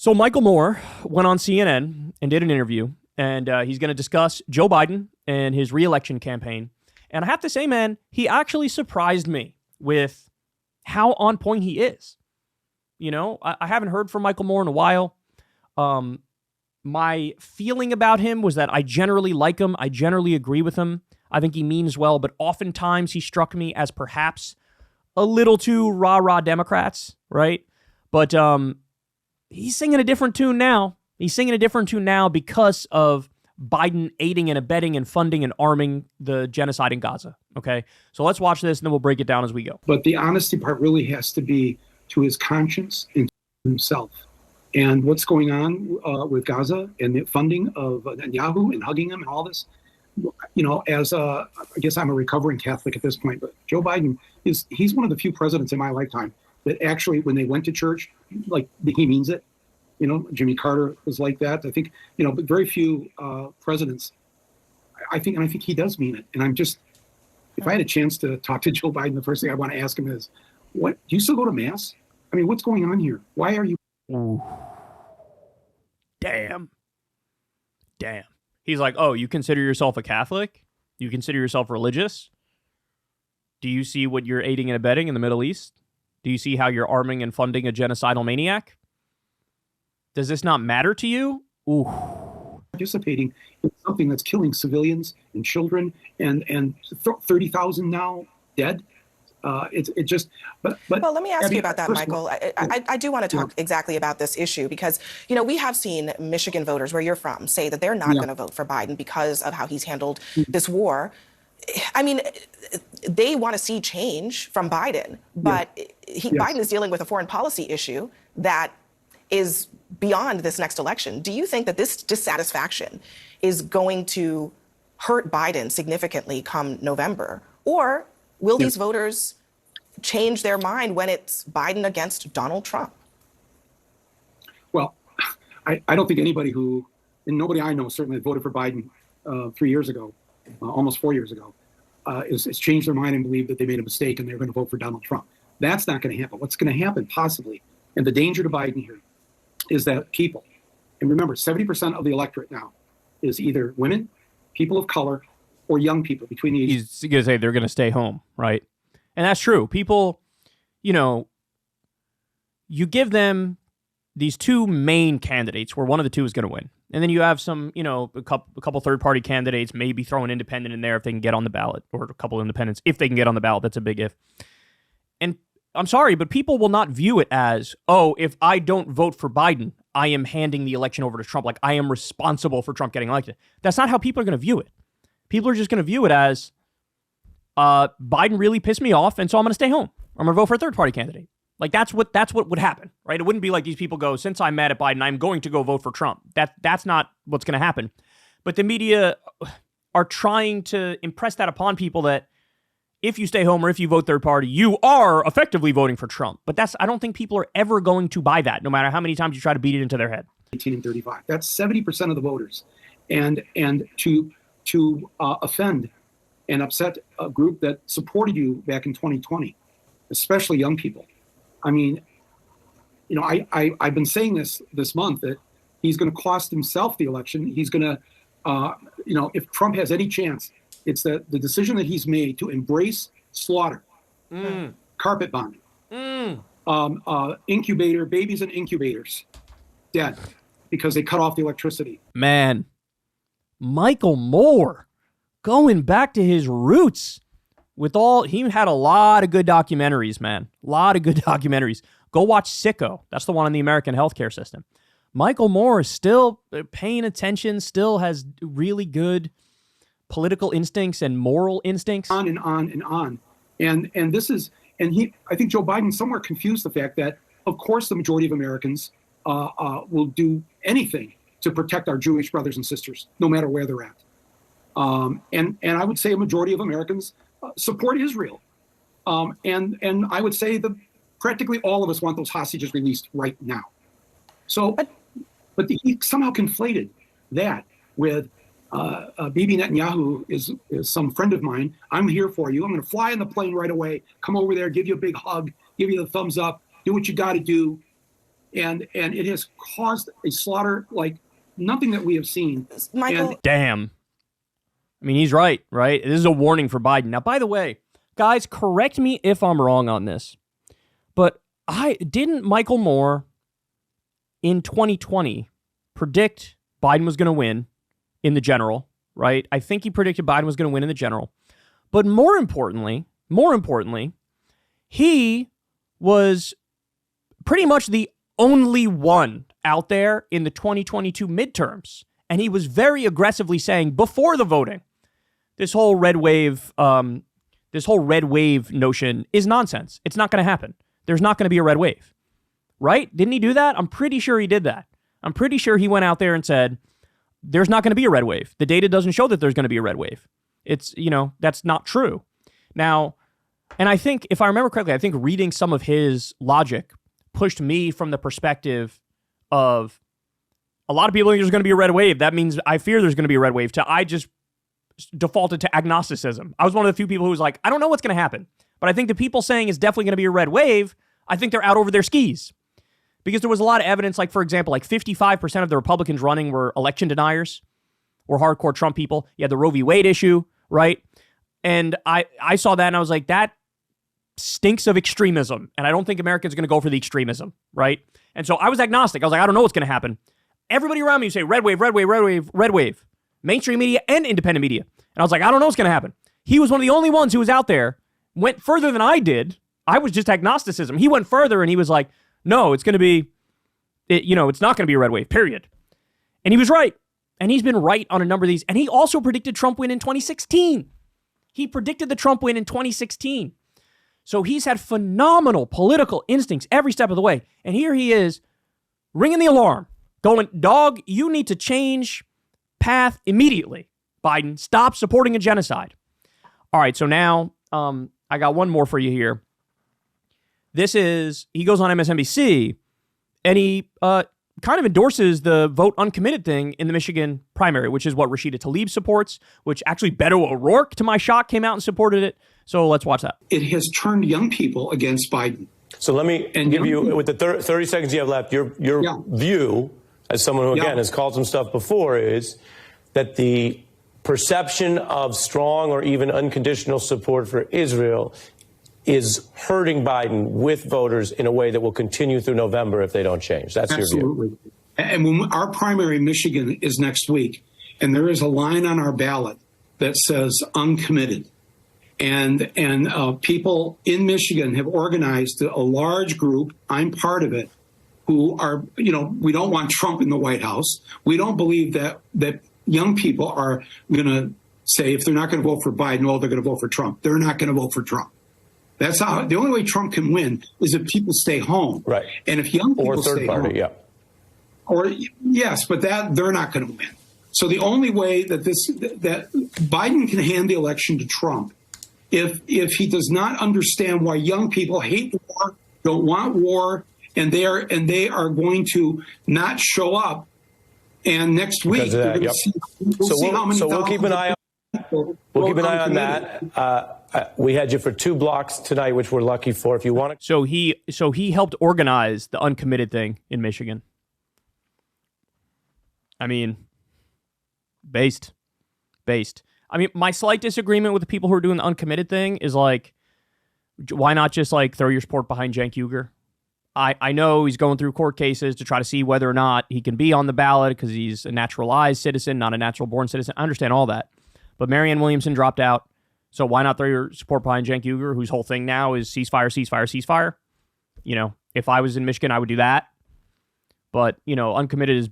So Michael Moore went on CNN and did an interview, and he's going to discuss Joe Biden and his re-election campaign. And I have to say, man, he actually surprised me with how on point he is. You know, I haven't heard from Michael Moore in a while. My feeling about him was that I generally like him. I generally agree with him. I think he means well, but oftentimes he struck me as perhaps a little too rah-rah Democrats, right? But he's singing a different tune now. He's singing a different tune now because of Biden aiding and abetting and funding and arming the genocide in Gaza. Okay, so let's watch this and then we'll break it down as we go. But the honesty part really has to be to his conscience and to himself. And what's going on with Gaza and the funding of Netanyahu and hugging him and all this, you know, I guess I'm a recovering Catholic at this point, but Joe Biden he's one of the few presidents in my lifetime that actually, when they went to church, like he means it. You know, Jimmy Carter was like that. I think, you know, but very few presidents. I think he does mean it. And I'm just, if I had a chance to talk to Joe Biden, the first thing I want to ask him is, what, do you still go to mass? I mean, what's going on here? Why are you? Ooh. Damn. He's like, oh, you consider yourself a Catholic? You consider yourself religious? Do you see what you're aiding and abetting in the Middle East? Do you see how you're arming and funding a genocidal maniac? Does this not matter to you? Ooh. Participating in something that's killing civilians and children and 30,000 now dead. It just, but well, let me ask you about that, Michael. I do want to talk exactly about this issue because, you know, we have seen Michigan voters where you're from say that they're not going to vote for Biden because of how he's handled this war. I mean, they want to see change from Biden, but Biden is dealing with a foreign policy issue that is beyond this next election. Do you think that this dissatisfaction is going to hurt Biden significantly come November? Or will these voters change their mind when it's Biden against Donald Trump? Well, I don't think anybody and nobody I know certainly voted for Biden 3 years ago, almost 4 years ago, has changed their mind and believed that they made a mistake and they're going to vote for Donald Trump. That's not going to happen. What's going to happen possibly, and the danger to Biden here, is that people, and remember, 70% of the electorate now is either women, people of color, or young people between the ages. He's going to say they're going to stay home, right? And that's true. People, you know, you give them these two main candidates where one of the two is going to win. And then you have some, you know, a couple third-party candidates, maybe throw an independent in there if they can get on the ballot, or a couple of independents if they can get on the ballot. That's a big if. And I'm sorry, but people will not view it as, oh, if I don't vote for Biden, I am handing the election over to Trump. Like, I am responsible for Trump getting elected. That's not how people are going to view it. People are just going to view it as, Biden really pissed me off, and so I'm going to stay home. I'm going to vote for a third-party candidate. Like, that's what would happen, right? It wouldn't be like these people go, since I'm mad at Biden, I'm going to go vote for Trump. That's not what's going to happen. But the media are trying to impress that upon people that if you stay home or if you vote third party, you are effectively voting for Trump. But I don't think people are ever going to buy that, no matter how many times you try to beat it into their head. 18 and 35. That's 70% of the voters. And to offend and upset a group that supported you back in 2020, especially young people. I mean, you know, I've been saying this month that he's going to cost himself the election. He's going to, you know, if Trump has any chance, it's that the decision that he's made to embrace slaughter, carpet bombing, babies in incubators, dead because they cut off the electricity. Man, Michael Moore going back to his roots he had a lot of good documentaries, man. A lot of good documentaries. Go watch Sicko. That's the one on the American healthcare system. Michael Moore is still paying attention, still has really good political instincts and moral instincts. On and on and on. And I think Joe Biden somewhere confused the fact that, of course, the majority of Americans will do anything to protect our Jewish brothers and sisters, no matter where they're at. And I would say a majority of Americans support Israel. And I would say that practically all of us want those hostages released right now. So, but he somehow conflated that with Bibi Netanyahu is some friend of mine. I'm here for you. I'm going to fly in the plane right away, come over there, give you a big hug, give you the thumbs up, do what you got to do. and it has caused a slaughter like nothing that we have seen. Michael, damn. I mean, he's right? This is a warning for Biden. Now, by the way, guys, correct me if I'm wrong on this, but didn't Michael Moore in 2020 predict Biden was going to win in the general, right? I think he predicted Biden was going to win in the general. But more importantly, he was pretty much the only one out there in the 2022 midterms. And he was very aggressively saying before the voting, this whole red wave notion is nonsense. It's not going to happen. There's not going to be a red wave, right? Didn't he do that? I'm pretty sure he did that. I'm pretty sure he went out there and said, there's not going to be a red wave. The data doesn't show that there's going to be a red wave. It's, that's not true. Now, and I think, if I remember correctly, I think reading some of his logic pushed me from the perspective of a lot of people think there's going to be a red wave. That means I fear there's going to be a red wave. I just defaulted to agnosticism. I was one of the few people who was like, I don't know what's going to happen. But I think the people saying it's definitely going to be a red wave, I think they're out over their skis. Because there was a lot of evidence, like, for example, like 55% of the Republicans running were election deniers, were hardcore Trump people. You had the Roe v. Wade issue, right? And I saw that and I was like, that stinks of extremism. And I don't think Americans are going to go for the extremism, right? And so I was agnostic. I was like, I don't know what's going to happen. Everybody around me would say, red wave, red wave, red wave, red wave. Mainstream media and independent media. And I was like, I don't know what's going to happen. He was one of the only ones who was out there, went further than I did. I was just agnosticism. He went further and he was like, no, it's going to be, it's not going to be a red wave, period. And he was right. And he's been right on a number of these. And he also predicted Trump win in 2016. He predicted the Trump win in 2016. So he's had phenomenal political instincts every step of the way. And here he is ringing the alarm, going, dog, you need to change path immediately. Biden, stop supporting a genocide. All right, so now I got one more for you here. He goes on MSNBC, and he kind of endorses the vote uncommitted thing in the Michigan primary, which is what Rashida Tlaib supports, which actually Beto O'Rourke, to my shock, came out and supported it. So let's watch that. It has turned young people against Biden. So let me give you, with the 30 seconds you have left, your view, as someone who, again, has called some stuff before, is that the perception of strong or even unconditional support for Israel is hurting Biden with voters in a way that will continue through November if they don't change. That's your view. Absolutely. And when our primary in Michigan is next week, and there is a line on our ballot that says uncommitted. And people in Michigan have organized a large group, I'm part of it, who are, we don't want Trump in the White House. We don't believe that young people are going to say, if they're not going to vote for Biden, well, they're going to vote for Trump. They're not going to vote for Trump. That's how the only way Trump can win is if people stay home. Right. And if young people or third stay party, home. yeah. Or yes, but that they're not going to win. So the only way that that Biden can hand the election to Trump if he does not understand why young people hate war, don't want war, and they are going to not show up. And next week, that, we'll see how many. So we'll keep an eye on. We'll keep an eye on that. We had you for 2 blocks tonight, which we're lucky for. If you want to. So he helped organize the uncommitted thing in Michigan. I mean, based. I mean, my slight disagreement with the people who are doing the uncommitted thing is like, why not just like throw your support behind Cenk Uygur? I know he's going through court cases to try to see whether or not he can be on the ballot because he's a naturalized citizen, not a natural born citizen. I understand all that. But Marianne Williamson dropped out. So why not throw your support behind Cenk Uygur, whose whole thing now is ceasefire, ceasefire, ceasefire? If I was in Michigan, I would do that. But, uncommitted is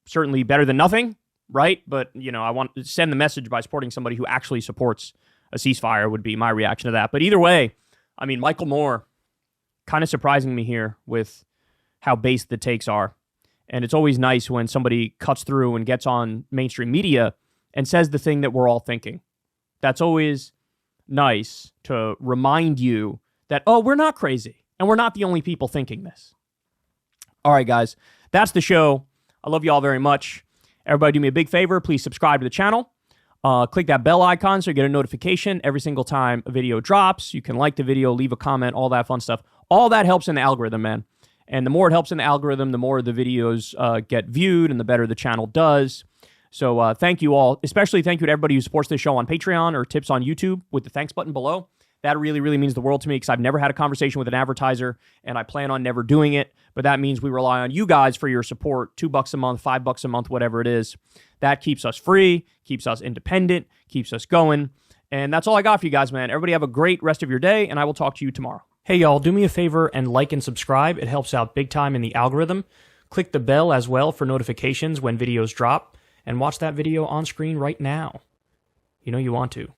certainly better than nothing, right? But, I want to send the message by supporting somebody who actually supports a ceasefire would be my reaction to that. But either way, I mean, Michael Moore kind of surprising me here with how base the takes are. And it's always nice when somebody cuts through and gets on mainstream media and says the thing that we're all thinking. That's always nice to remind you that, oh, we're not crazy and we're not the only people thinking this. All right, guys, that's the show. I love you all very much. Everybody do me a big favor. Please subscribe to the channel. Click that bell icon so you get a notification every single time a video drops. You can like the video, leave a comment, all that fun stuff. All that helps in the algorithm, man. And the more it helps in the algorithm, the more the videos get viewed and the better the channel does. So thank you all. Especially thank you to everybody who supports this show on Patreon or tips on YouTube with the thanks button below. That really, really means the world to me because I've never had a conversation with an advertiser and I plan on never doing it. But that means we rely on you guys for your support. $2 a month, $5 a month, whatever it is. That keeps us free, keeps us independent, keeps us going. And that's all I got for you guys, man. Everybody have a great rest of your day, and I will talk to you tomorrow. Hey, y'all, do me a favor and like and subscribe. It helps out big time in the algorithm. Click the bell as well for notifications when videos drop, and watch that video on screen right now. You know you want to.